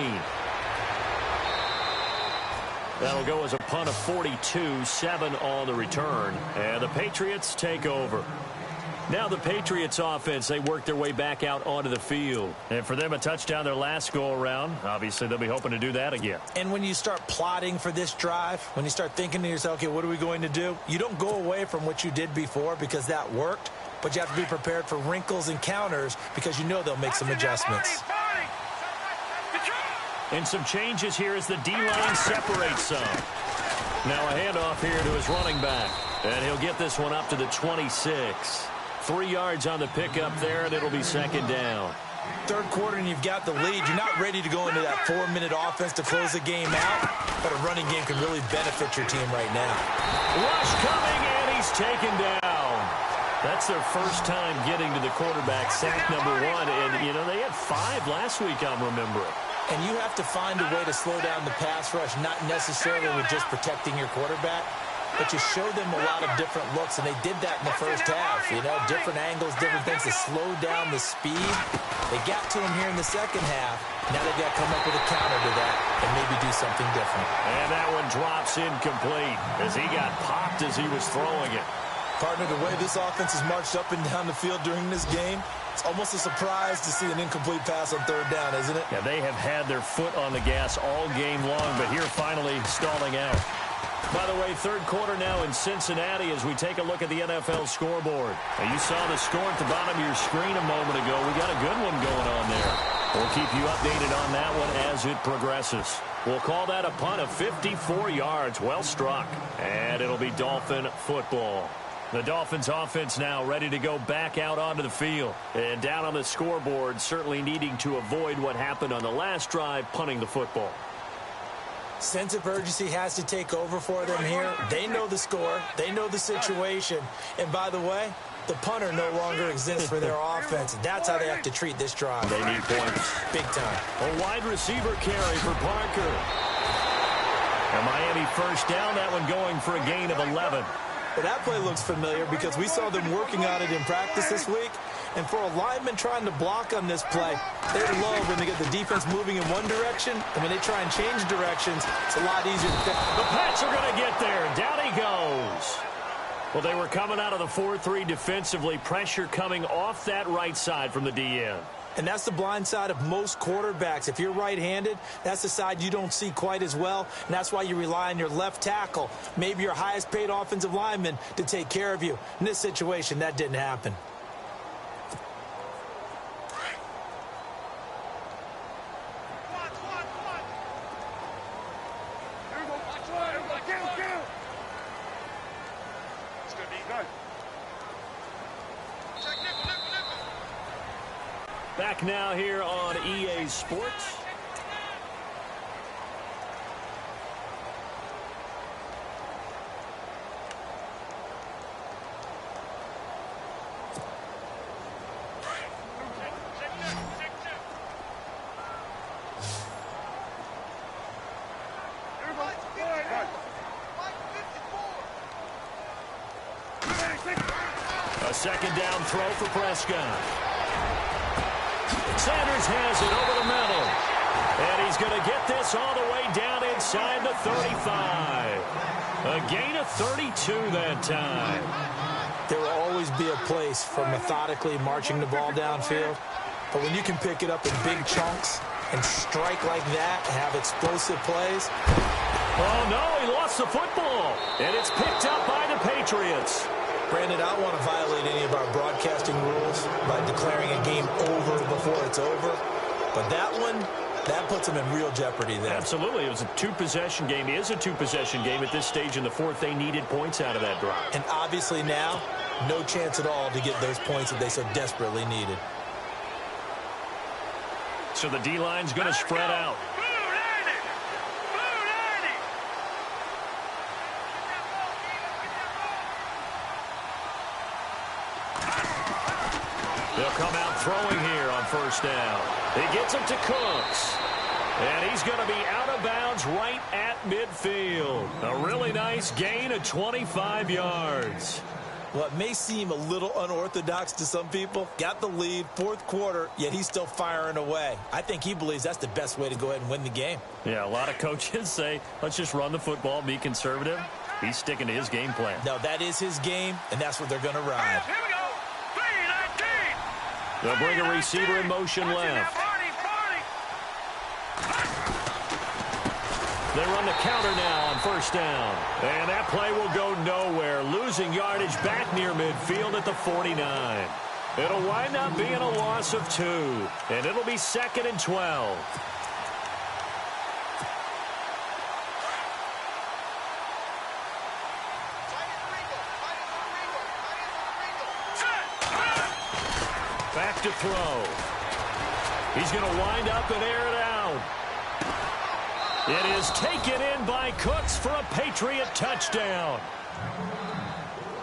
That'll go as a punt of 42, 7 on the return. And the Patriots take over. Now the Patriots offense, they work their way back out onto the field. And for them, a touchdown their last go-around. Obviously, they'll be hoping to do that again. And when you start plotting for this drive, when you start thinking to yourself, okay, what are we going to do? You don't go away from what you did before because that worked. But you have to be prepared for wrinkles and counters because you know they'll make some adjustments. And some changes here as the D-line separates some. Now a handoff here to his running back. And he'll get this one up to the 26. 3 yards on the pickup there, and it'll be second down. Third quarter, and you've got the lead. You're not ready to go into that 4-minute offense to close the game out, but a running game can really benefit your team right now. Rush coming, and he's taken down. That's their first time getting to the quarterback, sack number 1. And, you know, they had 5 last week, I'm remembering. And you have to find a way to slow down the pass rush, not necessarily with just protecting your quarterback, but you show them a lot of different looks, and they did that in the first half. You know, different angles, different things to slow down the speed. They got to him here in the second half. Now they've got to come up with a counter to that and maybe do something different. And that one drops incomplete as he got popped as he was throwing it. Partner, the way this offense has marched up and down the field during this game, it's almost a surprise to see an incomplete pass on third down, isn't it? Yeah, they have had their foot on the gas all game long, but here finally stalling out. By the way, third quarter now in Cincinnati as we take a look at the NFL scoreboard. Now, you saw the score at the bottom of your screen a moment ago. We got a good one going on there. We'll keep you updated on that one as it progresses. We'll call that a punt of 54 yards. Well struck. And it'll be Dolphin football. The Dolphins offense now ready to go back out onto the field. And down on the scoreboard, certainly needing to avoid what happened on the last drive, punting the football. Sense of urgency has to take over for them here. They know the score. They know the situation. And by the way, the punter no longer exists for their offense. That's how they have to treat this drive. They need points. Big time. A wide receiver carry for Parker. And Miami first down, that one going for a gain of 11. Well, that play looks familiar because we saw them working on it in practice this week. And for a lineman trying to block on this play, they love when they get the defense moving in one direction. And when they try and change directions, it's a lot easier to pick. The Pats are going to get there. Down he goes. Well, they were coming out of the 4-3 defensively. Pressure coming off that right side from the DN. And that's the blind side of most quarterbacks. If you're right-handed, that's the side you don't see quite as well, and that's why you rely on your left tackle, maybe your highest-paid offensive lineman, to take care of you. In this situation, that didn't happen. Back now here on EA Sports. A second down throw for Prescott. Sanders has it over the middle. And he's going to get this all the way down inside the 35. A gain of 32 that time. There will always be a place for methodically marching the ball downfield. But when you can pick it up in big chunks and strike like that and have explosive plays. Oh, no, he lost the football. And it's picked up by the Patriots. Brandon, I don't want to violate any of our broadcasting rules by declaring a game over before it's over. But that one, that puts them in real jeopardy there. Absolutely. It was a two-possession game. It is a two-possession game at this stage in the fourth. They needed points out of that drive. And obviously now, no chance at all to get those points that they so desperately needed. So the D-line's going to spread out. They'll come out throwing here on first down. He gets it to Cooks. And he's going to be out of bounds right at midfield. A really nice gain of 25 yards. Well, it may seem a little unorthodox to some people. Got the lead, fourth quarter, yet he's still firing away. I think he believes that's the best way to go ahead and win the game. Yeah, a lot of coaches say, let's just run the football, be conservative. He's sticking to his game plan. No, that is his game, and that's what they're going to ride. Here we go. 3-19. They'll bring a receiver in motion left. They run the counter now on first down. And that play will go nowhere. Losing yardage back near midfield at the 49. It'll wind up being a loss of 2. And it'll be 2nd and 12. Back to throw. He's going to wind up and air it out. It is taken in by Cooks for a Patriot touchdown.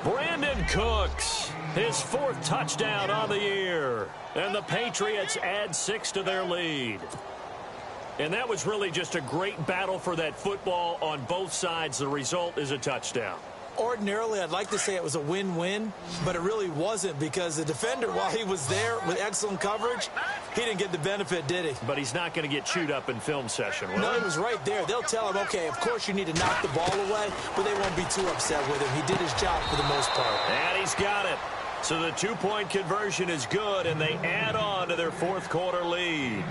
Brandon Cooks, his 4th touchdown on the year. And the Patriots add 6 to their lead. And that was really just a great battle for that football on both sides. The result is a touchdown. Ordinarily, I'd like to say it was a win-win, but it really wasn't because the defender, while he was there with excellent coverage, he didn't get the benefit, did he? But he's not going to get chewed up in film session, will No, he? he was right there. They'll tell him, okay, of course you need to knock the ball away, but they won't be too upset with him. He did his job for the most part. And he's got it. So the 2-point conversion is good, and they add on to their fourth quarter lead.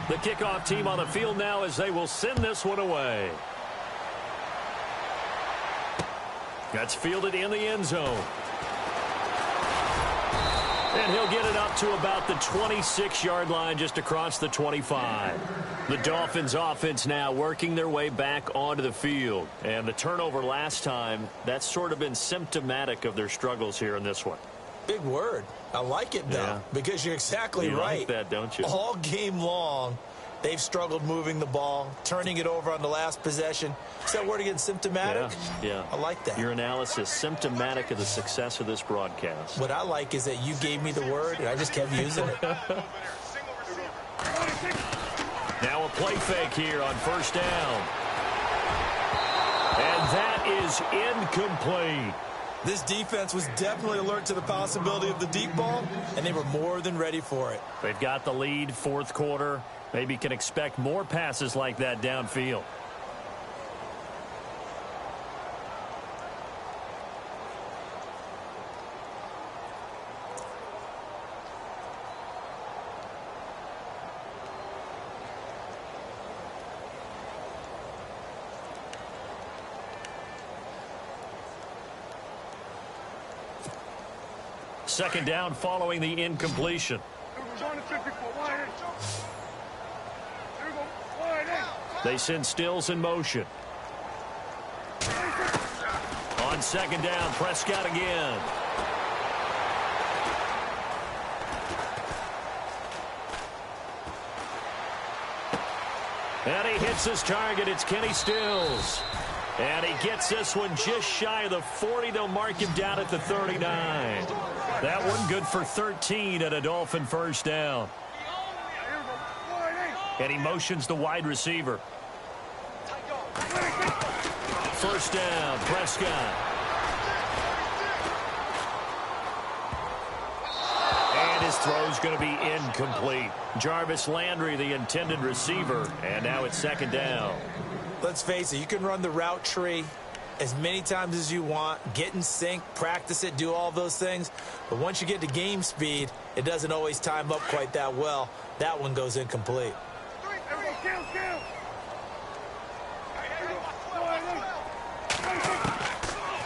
The kickoff team on the field now as they will send this one away. That's fielded in the end zone. And he'll get it up to about the 26-yard line just across the 25. The Dolphins offense now working their way back onto the field. And the turnover last time, that's sort of been symptomatic of their struggles here in this one. Big word. I like it, though, because you're exactly right. You like that, don't you? All game long, they've struggled moving the ball, turning it over on the last possession. Is that word again, symptomatic? Yeah. I like that. Your analysis, symptomatic of the success of this broadcast. What I like is that you gave me the word, and I just kept using it. Now a play fake here on first down. And that is incomplete. This defense was definitely alert to the possibility of the deep ball, and they were more than ready for it. They've got the lead, fourth quarter. Maybe can expect more passes like that downfield. Second down following the incompletion. They send Stills in motion. On second down, Prescott again. And he hits his target. It's Kenny Stills. And he gets this one just shy of the 40. They'll mark him down at the 39. That one good for 13 and a Dolphin first down. And he motions the wide receiver. First down, Prescott. And his throw's going to be incomplete. Jarvis Landry, the intended receiver, and now it's second down. Let's face it, you can run the route tree as many times as you want, get in sync, practice it, do all those things. But once you get to game speed, it doesn't always time up quite that well. That one goes incomplete.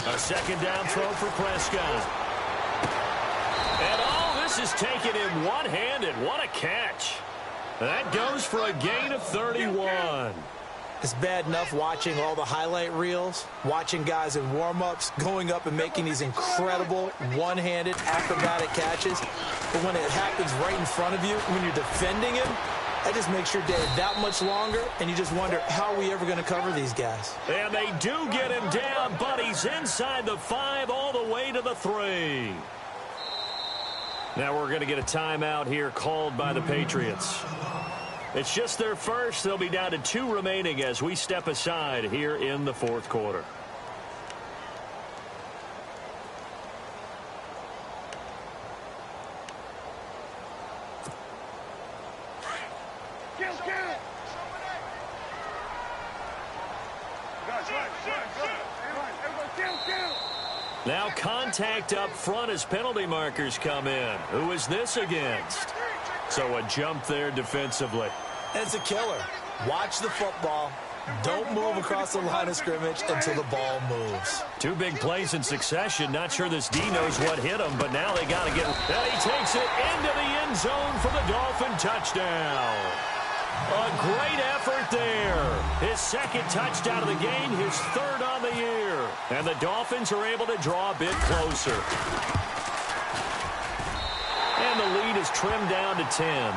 A second down throw for Prescott. And all this is taken in one-handed. What a catch. That goes for a gain of 31. It's bad enough watching all the highlight reels, watching guys in warm-ups, going up and making these incredible one-handed acrobatic catches. But when it happens right in front of you, when you're defending him, that just makes your day that much longer, and you just wonder, how are we ever going to cover these guys? And they do get him down, but he's inside the 5 all the way to the 3. Now we're going to get a timeout here called by the Patriots. It's just their first. They'll be down to 2 remaining as we step aside here in the fourth quarter. Now contact up front as penalty markers come in. Who is this against? So a jump there defensively. It's a killer. Watch the football. Don't move across the line of scrimmage until the ball moves. 2 big plays in succession. Not sure this D knows what hit him, but now they got to get... And he takes it into the end zone for the Dolphin touchdown. A great effort there. His second touchdown of the game, his 3rd on the year. And the Dolphins are able to draw a bit closer. And the lead is trimmed down to 10.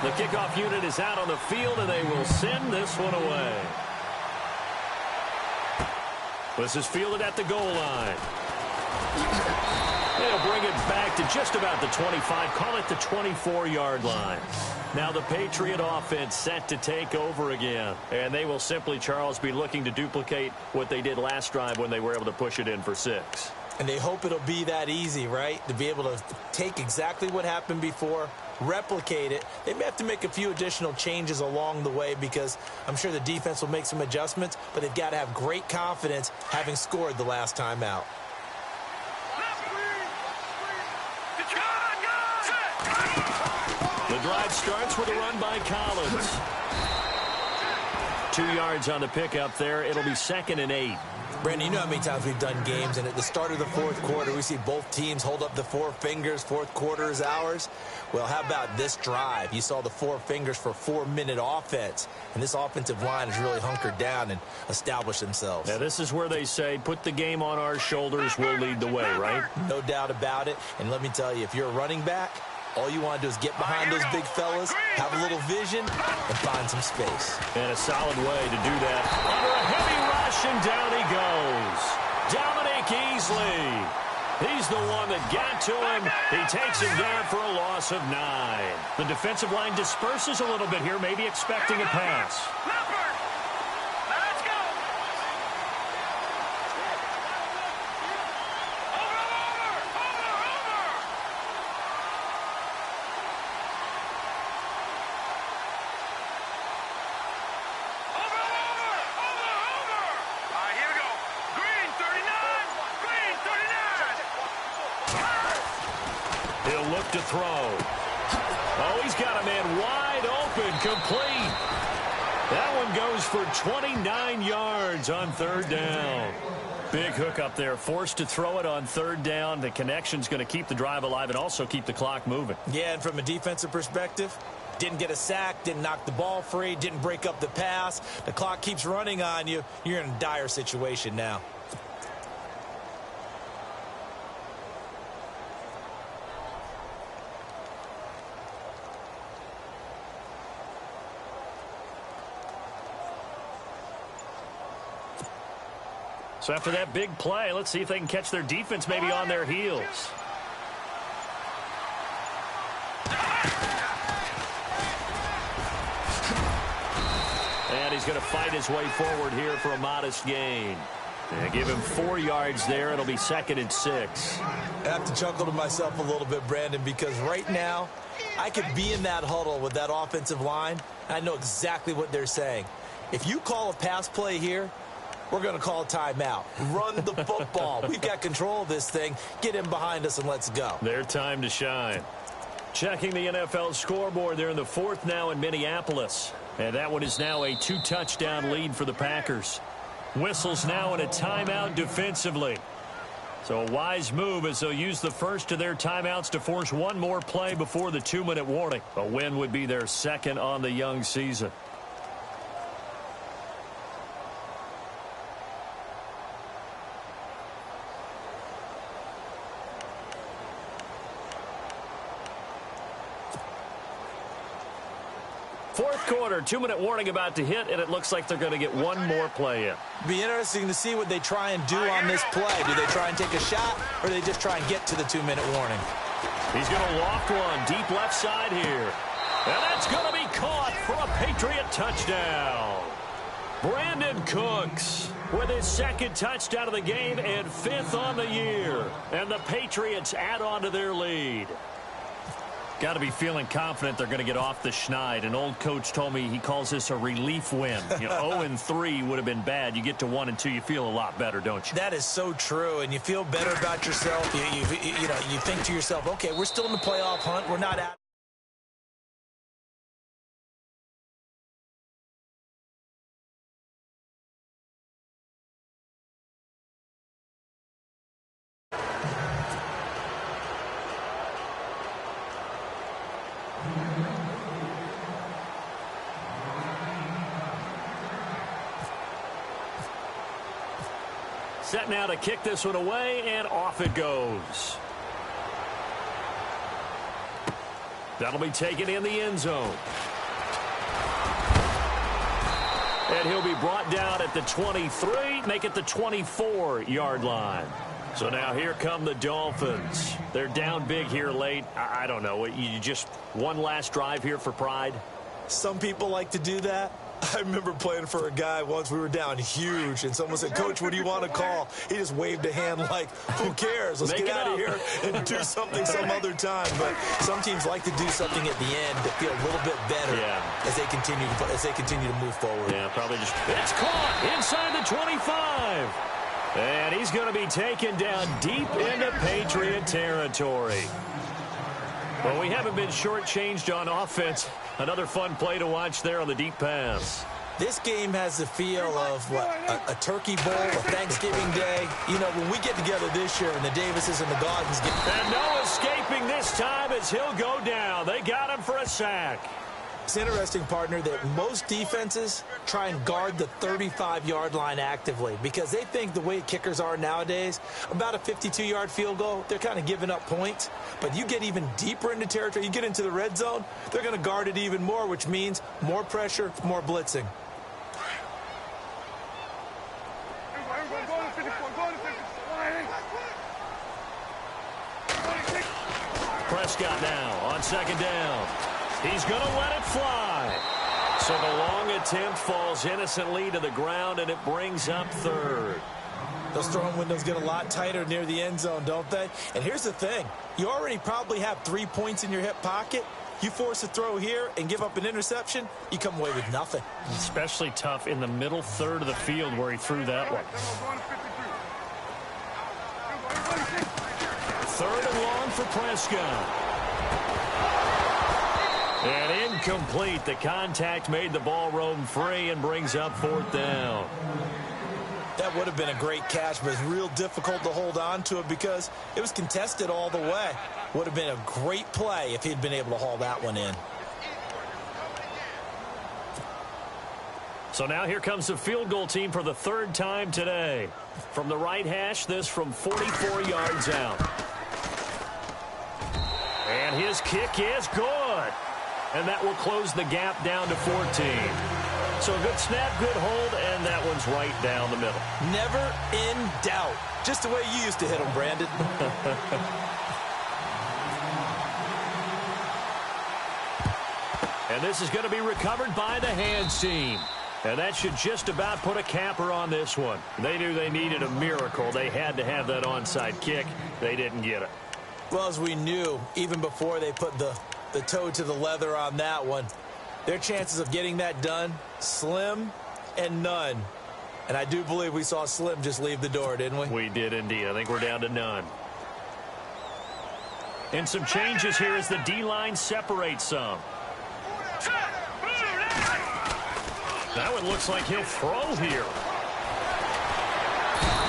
The kickoff unit is out on the field, and they will send this one away. This is fielded at the goal line. They'll bring it back to just about the 25, call it the 24-yard line. Now the Patriot offense set to take over again. And they will simply, Charles, be looking to duplicate what they did last drive when they were able to push it in for 6. And they hope it'll be that easy, right? To be able to take exactly what happened before, replicate it. They may have to make a few additional changes along the way because I'm sure the defense will make some adjustments, but they've got to have great confidence having scored the last time out. The drive starts with a run by Collins. 2 yards on the pickup there. It'll be 2nd and 8. Brandon, you know how many times we've done games, and at the start of the fourth quarter, we see both teams hold up the 4 fingers, fourth quarter is ours. Well, how about this drive? You saw the 4 fingers for 4-minute offense, and this offensive line has really hunkered down and established themselves. Now, this is where they say, put the game on our shoulders, we'll lead the way, right? No doubt about it, and let me tell you, if you're a running back, all you want to do is get behind those big fellas, have a little vision, and find some space. And a solid way to do that. Under a heavy rush, and down he goes. Dominic Easley. He's the one that got to him. He takes him down for a loss of 9. The defensive line disperses a little bit here, maybe expecting a pass. He'll look to throw. Oh, he's got a man wide open, complete. That one goes for 29 yards on 3rd down. Big hook up there, forced to throw it on 3rd down. The connection's going to keep the drive alive and also keep the clock moving. Yeah, and from a defensive perspective, didn't get a sack, didn't knock the ball free, didn't break up the pass. The clock keeps running on you. You're in a dire situation now. So after that big play, let's see if they can catch their defense maybe on their heels. And he's going to fight his way forward here for a modest gain. And give him 4 yards there. It'll be 2nd and 6. I have to chuckle to myself a little bit, Brandon, because right now I could be in that huddle with that offensive line. I know exactly what they're saying. If you call a pass play here, we're going to call a timeout. Run the football. We've got control of this thing. Get him behind us and let's go. Their time to shine. Checking the NFL scoreboard. They're in the 4th now in Minneapolis. And that one is now a 2-touchdown lead for the Packers. Whistles now in a timeout defensively. So a wise move as they'll use the first of their timeouts to force one more play before the 2-minute warning. A win would be their 2nd on the young season. Fourth quarter, 2-minute warning about to hit, and it looks like they're going to get one more play in. Be interesting to see what they try and do on this play. Do they try and take a shot, or do they just try and get to the 2-minute warning? He's going to loft one deep left side here. And that's going to be caught for a Patriot touchdown. Brandon Cooks with his 2nd touchdown of the game and 5th on the year. And the Patriots add on to their lead. Got to be feeling confident they're going to get off the schneid. An old coach told me he calls this a relief win. 0-3 would have been bad. You get to 1-2, you feel a lot better, don't you? That is so true, and you feel better about yourself. You think to yourself, okay, we're still in the playoff hunt. We're not out. Set now to kick this one away, and off it goes. That'll be taken in the end zone. And he'll be brought down at the 23, make it the 24-yard line. So now here come the Dolphins. They're down big here late. I don't know. You just one last drive here for pride? Some people like to do that. I remember playing for a guy once. We were down huge, and someone said, "Coach, what do you want to call?" He just waved a hand like, who cares? Let's get out of here and do something some other time. But some teams like to do something at the end to feel a little bit better as they continue to move forward. Yeah, probably just. It's caught inside the 25. And he's going to be taken down deep into Patriot territory. Well, we haven't been shortchanged on offense. Another fun play to watch there on the deep pass. This game has the feel of, a turkey bowl, a Thanksgiving day. You know, when we get together this year and the Davises and the Gaudens get... And no escaping this time as he'll go down. They got him for a sack. It's interesting, partner, that most defenses try and guard the 35-yard line actively because they think the way kickers are nowadays, about a 52-yard field goal, they're kind of giving up points. But you get even deeper into territory, you get into the red zone, they're going to guard it even more, which means more pressure, more blitzing. Prescott now on second down. He's going to let it fly. So the long attempt falls innocently to the ground, and it brings up third. Those throwing windows get a lot tighter near the end zone, don't they? And here's the thing. You already probably have 3 points in your hip pocket. You force a throw here and give up an interception, you come away with nothing. Especially tough in the middle third of the field where he threw that one. Third and long for Prescott. And incomplete. The contact made the ball roam free and brings up fourth down. That would have been a great catch, but it's real difficult to hold on to it because it was contested all the way. Would have been a great play if he'd been able to haul that one in. So now here comes the field goal team for the third time today. From the right hash, this from 44 yards out. And his kick is good. And that will close the gap down to 14. So a good snap, good hold, and that one's right down the middle. Never in doubt. Just the way you used to hit them, Brandon. And this is going to be recovered by the hands team. And that should just about put a capper on this one. They knew they needed a miracle. They had to have that onside kick. They didn't get it. Well, as we knew, even before they put the toe to the leather on that one, their chances of getting that done, slim and none. And I do believe we saw Slim just leave the door, didn't we? We did indeed. I think we're down to none. And some changes here as the D-line separates some. That one looks like he'll throw here.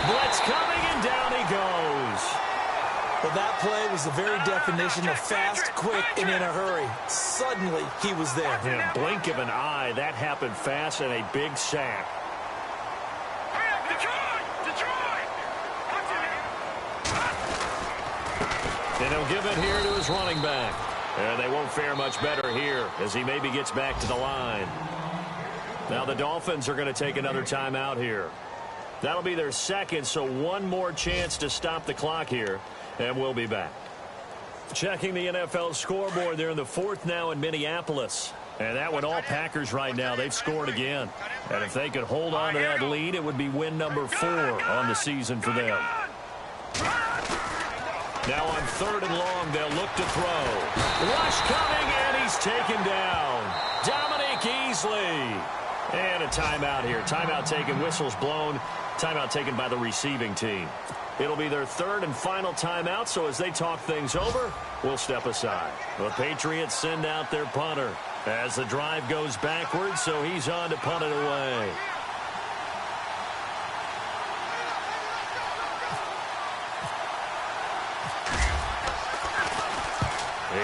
Blitz coming, and down he goes. Well, that play was the very definition of fast, quick, and in a hurry. Suddenly, he was there. In a blink of an eye, that happened fast and a big sack. And he'll give it here to his running back. And they won't fare much better here as he maybe gets back to the line. Now the Dolphins are going to take another timeout here. That'll be their second, so one more chance to stop the clock here. And we'll be back. Checking the NFL scoreboard, they're in the fourth now in Minneapolis. And that one all Packers right now. They've scored again. And if they could hold on to that lead, it would be win number 4 on the season for them. Now on third and long, they'll look to throw. Rush coming, and he's taken down. Dominique Easley. And a timeout here. Timeout taken, whistles blown. Timeout taken by the receiving team. It'll be their third and final timeout, so as they talk things over, we'll step aside. The Patriots send out their punter as the drive goes backwards, so he's on to punt it away.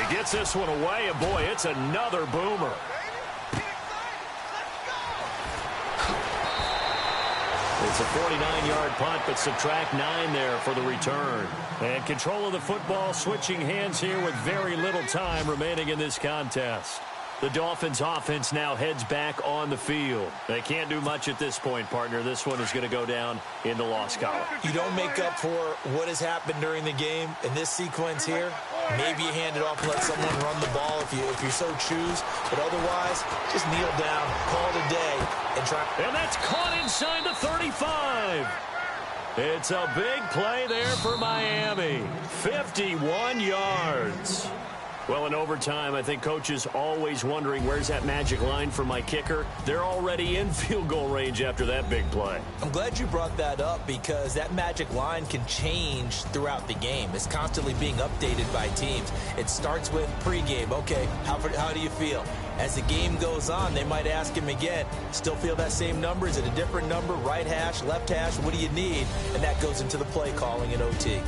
He gets this one away, and boy, it's another boomer. It's a 49-yard punt, but subtract 9 there for the return. And control of the football switching hands here with very little time remaining in this contest. The Dolphins offense now heads back on the field. They can't do much at this point, partner. This one is going to go down in the loss column. You don't make up for what has happened during the game in this sequence here. Maybe you hand it off and let someone run the ball if you so choose. But otherwise, just kneel down, call it a day, and try. And that's caught inside the 35. It's a big play there for Miami. 51 yards. Well, in overtime, I think Coach is always wondering, where's that magic line for my kicker? They're already in field goal range after that big play. I'm glad you brought that up because that magic line can change throughout the game. It's constantly being updated by teams. It starts with pregame. Okay, how do you feel? As the game goes on, they might ask him again, still feel that same number? Is it a different number? Right hash, left hash, what do you need? And that goes into the play calling in OT.